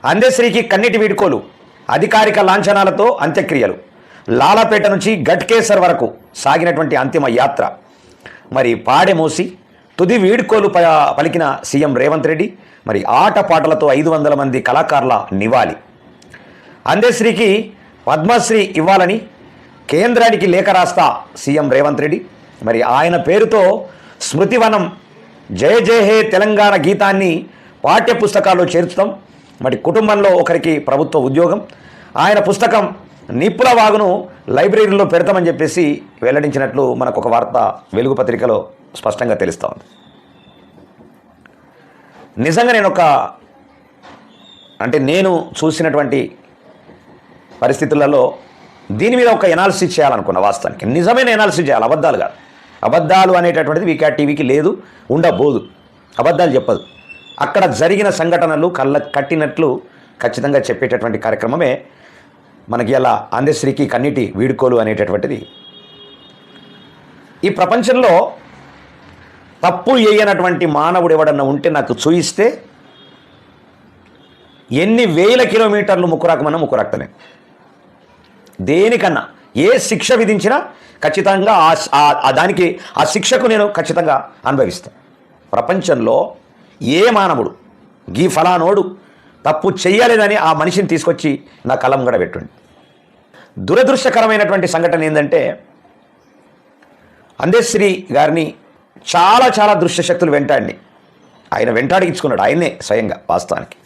అందశ్రీకి కన్నీటి వీడ్కోలు, అధికారిక లాంఛనాలతో అంత్యక్రియలు. లాలాపేట నుంచి గట్కేసర్ వరకు సాగినటువంటి అంతిమ యాత్ర. మరి పాడెమోసి తుది వీడ్కోలు పలికిన సీఎం రేవంత్ రెడ్డి. మరి ఆటపాటలతో 500 మంది కళాకారుల నివాళి. అందశ్రీకి పద్మశ్రీ ఇవ్వాలని కేంద్రానికి లేఖ రాస్తా సీఎం రేవంత్ రెడ్డి. మరి ఆయన పేరుతో స్మృతివనం జయ జయ హే తెలంగాణ గీతాన్ని పాఠ్య పుస్తకాల్లో చేర్చుతాం. మరి కుటుంబంలో ఒకరికి ప్రభుత్వ ఉద్యోగం. ఆయన పుస్తకం నిప్పుల వాగును లైబ్రరీలో పెడతామని చెప్పేసి వెల్లడించినట్లు మనకు ఒక వార్త వెలుగు పత్రికలో స్పష్టంగా తెలుస్తూ ఉంది. నిజంగా నేను చూసినటువంటి పరిస్థితులలో దీని మీద ఒక ఎనాలిసిస్ చేయాలనుకున్నా. వాస్తవానికి నిజమైన ఎనాలిసిస్ చేయాలి, అబద్ధాలు కాదు. అబద్ధాలు అనేటటువంటిది వీకాట్ టీవీకి లేదు, ఉండబోదు. అబద్ధాలు చెప్పదు. అక్కడ జరిగిన సంఘటనలు కళ్ళ కట్టినట్లు ఖచ్చితంగా చెప్పేటటువంటి కార్యక్రమమే మనకి అలా అందశ్రీకి కన్నీటి వీడుకోలు అనేటటువంటిది. ఈ ప్రపంచంలో తప్పు చేయనటువంటి మానవుడు ఎవడన్నా ఉంటే నాకు చూయిస్తే ఎన్ని వేల కిలోమీటర్లు ముక్కురాకమన్నా ముక్కురాక్తనే. దేనికన్నా ఏ శిక్ష విధించినా ఖచ్చితంగా దానికి ఆ శిక్షకు నేను ఖచ్చితంగా అనుభవిస్తాను. ప్రపంచంలో ఏ మానవుడు గీ ఫలానోడు తప్పు చెయ్యలేదని ఆ మనిషిని తీసుకొచ్చి నా కలం కూడా పెట్టుండి. దురదృష్టకరమైనటువంటి సంఘటన ఏంటంటే అందశ్రీ గారిని చాలా చాలా దృశ్యశక్తులు ఆయన వెంటాడించుకున్నాడు. ఆయన్నే స్వయంగా వాస్తవానికి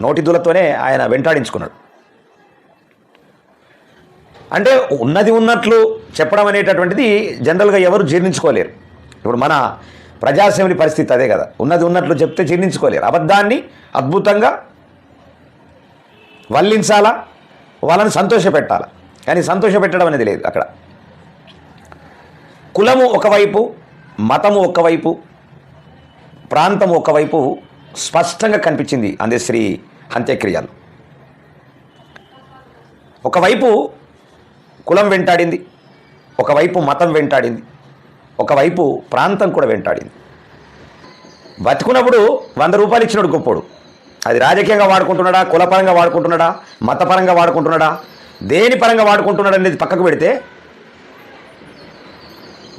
నోటిదులతోనే ఆయన వెంటాడించుకున్నాడు. అంటే ఉన్నది ఉన్నట్లు చెప్పడం అనేటటువంటిది జనరల్గా ఎవరు జీర్ణించుకోలేరు. ఇప్పుడు మన ప్రజాస్వామ్య పరిస్థితి అదే కదా. ఉన్నది ఉన్నట్లు చెప్తే జీర్ణించుకోలేరు. అబద్ధాన్ని అద్భుతంగా వల్లించాలా, వాళ్ళని సంతోషపెట్టాలా. కానీ సంతోషపెట్టడం అనేది లేదు అక్కడ. కులము ఒకవైపు, మతము ఒకవైపు, ప్రాంతము ఒకవైపు స్పష్టంగా కనిపించింది అందశ్రీ అంత్యక్రియలు. ఒకవైపు కులం వెంటాడింది, ఒకవైపు మతం వెంటాడింది, ఒకవైపు ప్రాంతం కూడా వెంటాడింది. బతుకున్నప్పుడు 100 రూపాయలు ఇచ్చినాడు గొప్పోడు. అది రాజకీయంగా వాడుకుంటున్నాడా, కులపరంగా వాడుకుంటున్నాడా, మతపరంగా వాడుకుంటున్నాడా, దేని పరంగా వాడుకుంటున్నాడు అనేది పక్కకు పెడితే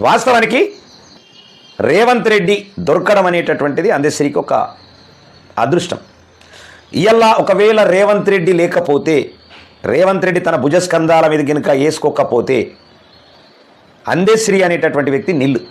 వాస్తవానికి రేవంత్ రెడ్డి దొరకడం అనేటటువంటిది అందశ్రీకి ఒక అదృష్టం. ఇయల్లా ఒకవేళ రేవంత్ రెడ్డి లేకపోతే, రేవంత్ రెడ్డి తన భుజస్కంధాల మీద కనుక వేసుకోకపోతే అందశ్రీ అనేటటువంటి వ్యక్తి నిల్లు.